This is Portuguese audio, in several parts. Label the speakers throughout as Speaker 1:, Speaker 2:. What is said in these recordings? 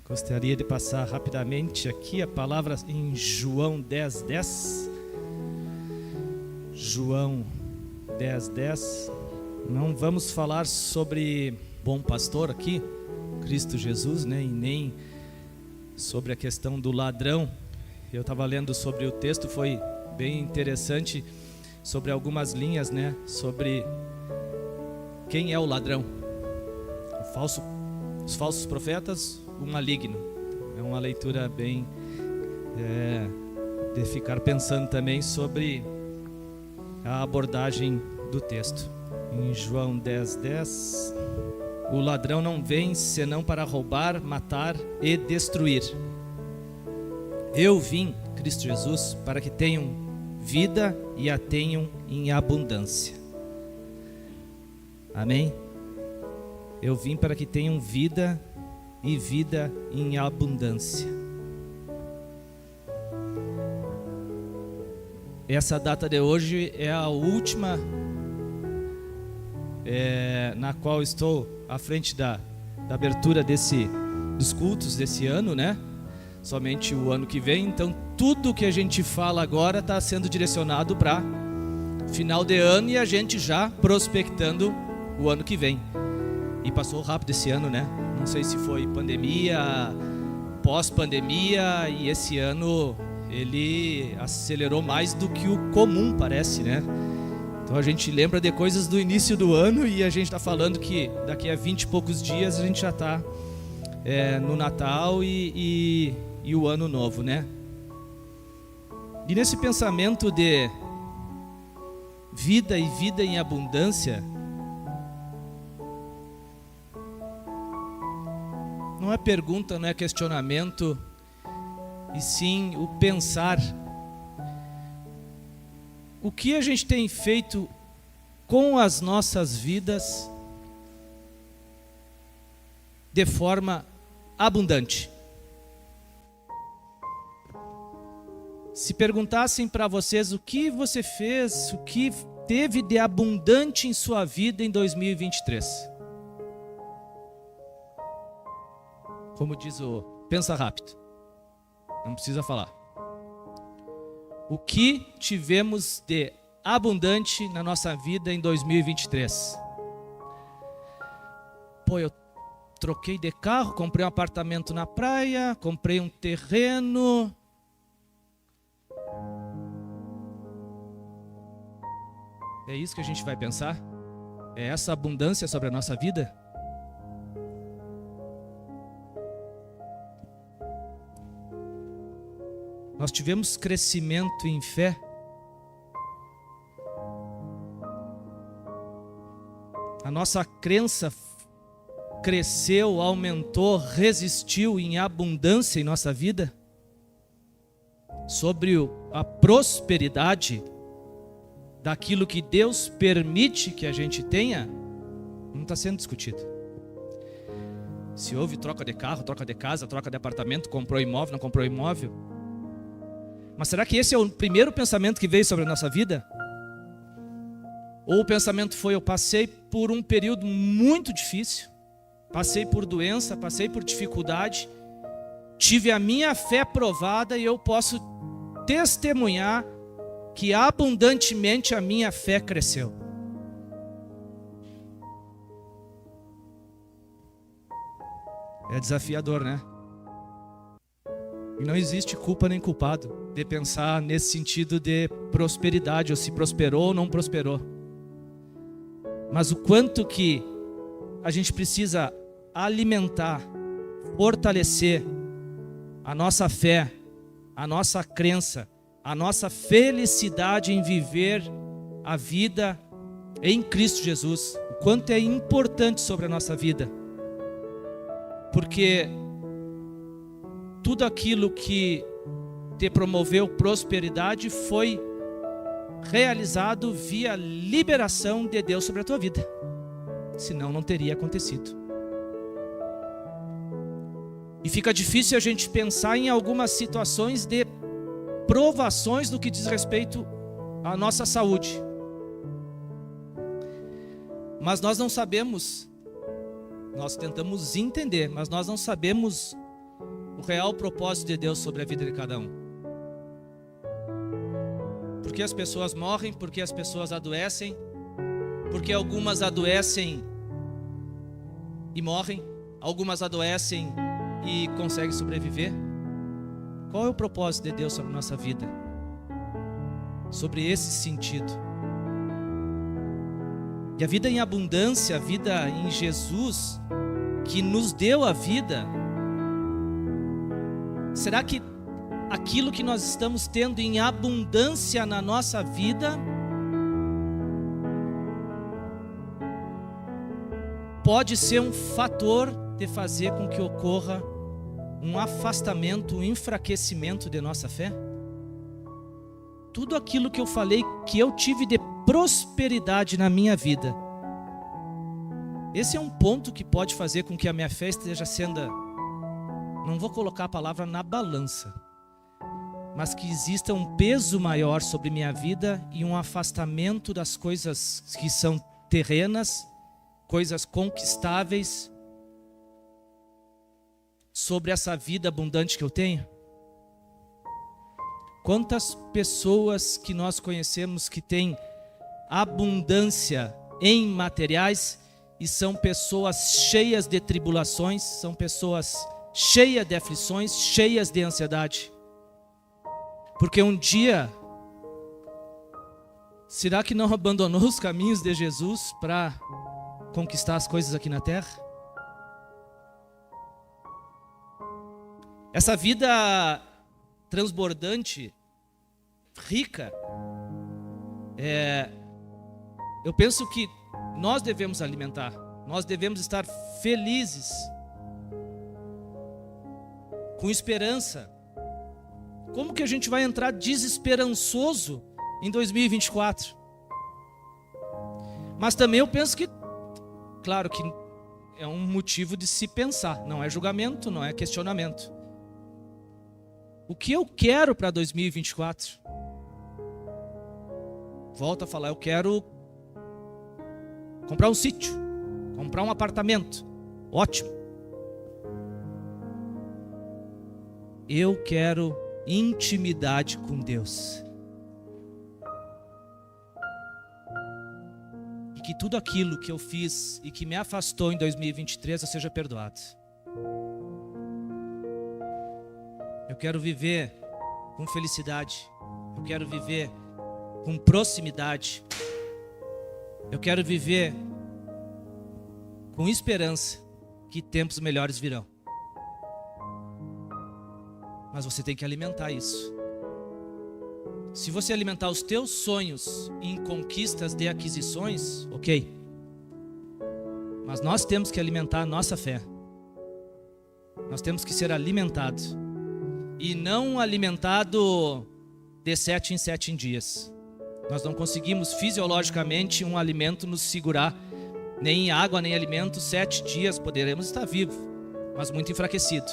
Speaker 1: Gostaria de passar rapidamente aqui a palavra em João 10:10. João 10:10. Não vamos falar sobre bom pastor aqui, Cristo Jesus, né? E nem sobre a questão do ladrão. Eu estava lendo sobre o texto, foi bem interessante, sobre algumas linhas, né? Sobre quem é o ladrão. Os falsos profetas, o maligno. É uma leitura bem de ficar pensando também sobre a abordagem do texto. Em João 10:10, o ladrão não vem senão para roubar, matar e destruir. Eu vim, Cristo Jesus, para que tenham vida e a tenham em abundância. Amém? Eu vim para que tenham vida e vida em abundância. Essa data de hoje é a última na qual estou à frente da abertura dos cultos desse ano, né? Somente o ano que vem. Então tudo que a gente fala agora está sendo direcionado para final de ano e a gente já prospectando o ano que vem. E passou rápido esse ano, né? Não sei se foi pandemia, pós-pandemia, e esse ano ele acelerou mais do que o comum, parece, né? Então a gente lembra de coisas do início do ano e a gente está falando que daqui a 20 e poucos dias a gente já está no Natal e o Ano Novo, né? E nesse pensamento de vida e vida em abundância, não é pergunta, não é questionamento, e sim o pensar. O que a gente tem feito com as nossas vidas de forma abundante? Se perguntassem para vocês o que você fez, o que teve de abundante em sua vida em 2023? Como diz pensa rápido, não precisa falar. O que tivemos de abundante na nossa vida em 2023? Pô, eu troquei de carro, comprei um apartamento na praia, comprei um terreno. É isso que a gente vai pensar? É essa abundância sobre a nossa vida? Nós tivemos crescimento em fé. A nossa crença cresceu, aumentou, resistiu em abundância em nossa vida. Sobre a prosperidade daquilo que Deus permite que a gente tenha, não está sendo discutido. Se houve troca de carro, troca de casa, troca de apartamento, comprou imóvel, não comprou imóvel. Mas será que esse é o primeiro pensamento que veio sobre a nossa vida? Ou o pensamento foi: eu passei por um período muito difícil, passei por doença, passei por dificuldade, tive a minha fé provada e eu posso testemunhar que abundantemente a minha fé cresceu. É desafiador, né? E não existe culpa nem culpado de pensar nesse sentido de prosperidade, ou se prosperou ou não prosperou. Mas o quanto que a gente precisa alimentar, fortalecer a nossa fé, a nossa crença, a nossa felicidade em viver a vida em Cristo Jesus. O quanto é importante sobre a nossa vida. Porque tudo aquilo que te promoveu prosperidade foi realizado via liberação de Deus sobre a tua vida. Senão não teria acontecido. E fica difícil a gente pensar em algumas situações de provações no que diz respeito à nossa saúde. Mas nós não sabemos, nós tentamos entender, mas nós não sabemos o real propósito de Deus sobre a vida de cada um. Porque as pessoas morrem, porque as pessoas adoecem, porque algumas adoecem e morrem, algumas adoecem e conseguem sobreviver. Qual é o propósito de Deus sobre a nossa vida? Sobre esse sentido. E a vida em abundância, a vida em Jesus, que nos deu a vida, será que aquilo que nós estamos tendo em abundância na nossa vida pode ser um fator de fazer com que ocorra um afastamento, um enfraquecimento de nossa fé? Tudo aquilo que eu falei que eu tive de prosperidade na minha vida, esse é um ponto que pode fazer com que a minha fé esteja sendo, não vou colocar a palavra na balança, mas que exista um peso maior sobre minha vida e um afastamento das coisas que são terrenas, coisas conquistáveis, sobre essa vida abundante que eu tenho. Quantas pessoas que nós conhecemos que têm abundância em materiais e são pessoas cheias de tribulações, são pessoas cheias de aflições, cheias de ansiedade? Porque um dia, será que não abandonou os caminhos de Jesus para conquistar as coisas aqui na terra? Essa vida transbordante, rica, eu penso que nós devemos alimentar, nós devemos estar felizes, com esperança. Como que a gente vai entrar desesperançoso em 2024? Mas também eu penso que, claro que é um motivo de se pensar, não é julgamento, não é questionamento. O que eu quero para 2024? Volto a falar, eu quero comprar um sítio, comprar um apartamento, ótimo. Eu quero intimidade com Deus. E que tudo aquilo que eu fiz e que me afastou em 2023 eu seja perdoado. Eu quero viver com felicidade. Eu quero viver com proximidade. Eu quero viver com esperança que tempos melhores virão. Mas você tem que alimentar isso. Se você alimentar os teus sonhos em conquistas de aquisições, ok. Mas nós temos que alimentar a nossa fé. Nós temos que ser alimentados. E não alimentado de 7 em 7 dias. Nós não conseguimos fisiologicamente um alimento nos segurar, nem água, nem alimento, 7 dias poderemos estar vivos, mas muito enfraquecido.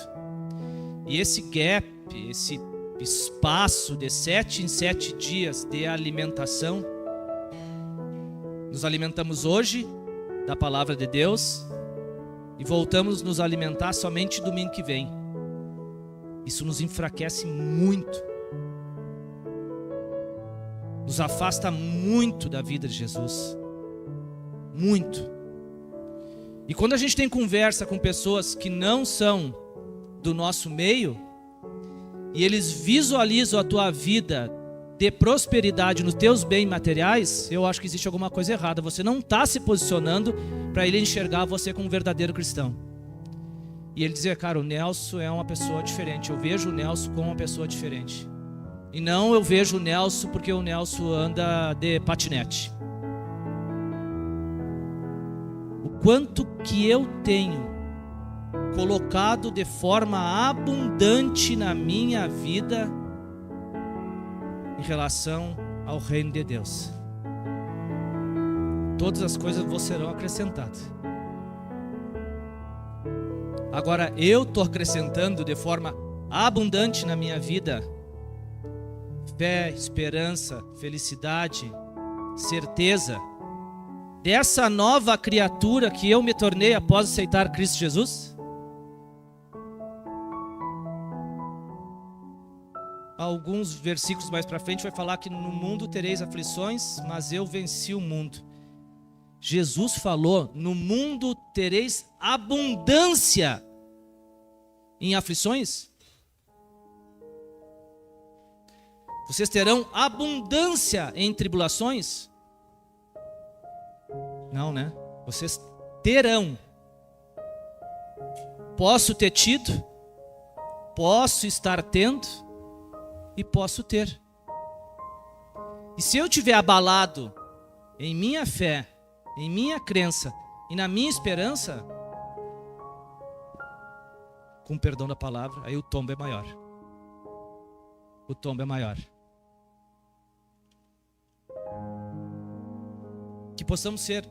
Speaker 1: E esse gap, esse espaço de 7 em 7 dias de alimentação, nos alimentamos hoje da palavra de Deus e voltamos nos alimentar somente domingo que vem. Isso nos enfraquece muito, nos afasta muito da vida de Jesus, muito. E quando a gente tem conversa com pessoas que não são do nosso meio, e eles visualizam a tua vida de prosperidade nos teus bens materiais, eu acho que existe alguma coisa errada. Você não está se posicionando para ele enxergar você como um verdadeiro cristão. E ele dizia, cara, o Nelson é uma pessoa diferente. Eu vejo o Nelson como uma pessoa diferente. E não eu vejo o Nelson porque o Nelson anda de patinete. O quanto que eu tenho colocado de forma abundante na minha vida em relação ao reino de Deus. Todas as coisas vos serão acrescentadas. Agora eu estou acrescentando de forma abundante na minha vida fé, esperança, felicidade, certeza dessa nova criatura que eu me tornei após aceitar Cristo Jesus? alguns versículos mais para frente, vai falar que no mundo tereis aflições, mas eu venci o mundo. Jesus falou, no mundo tereis abundância em aflições. Vocês terão abundância em tribulações? Não, né? Vocês terão. Posso ter tido, posso estar tendo e posso ter. E se eu tiver abalado em minha fé, em minha crença e na minha esperança, com perdão da palavra, aí o tombo é maior. O tombo é maior. Que possamos ser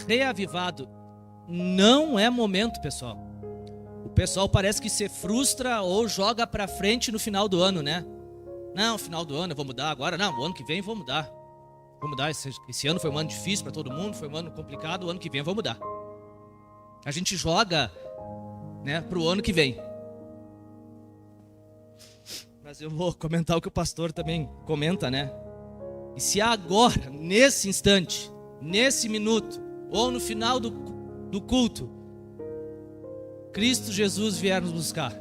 Speaker 1: reavivado. Não é momento, pessoal. O pessoal parece que se frustra ou joga para frente no final do ano, né? Não, final do ano eu vou mudar agora. Não, o ano que vem eu vou mudar. Vou mudar. Esse ano foi um ano difícil para todo mundo, foi um ano complicado. O ano que vem eu vou mudar. A gente joga, né, para o ano que vem. Mas eu vou comentar o que o pastor também comenta, né? E se agora, nesse instante, nesse minuto, ou no final do culto, Cristo Jesus vier nos buscar,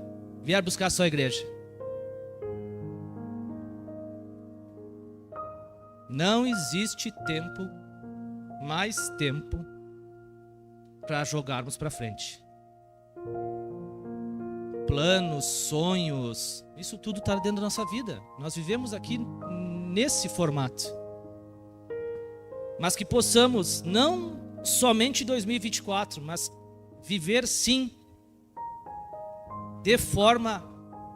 Speaker 1: vier buscar a sua igreja, não existe tempo, mais tempo, para jogarmos para frente. Planos, sonhos, isso tudo está dentro da nossa vida. Nós vivemos aqui nesse formato. Mas que possamos, não somente em 2024, mas viver sim, de forma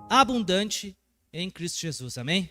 Speaker 1: abundante em Cristo Jesus. Amém?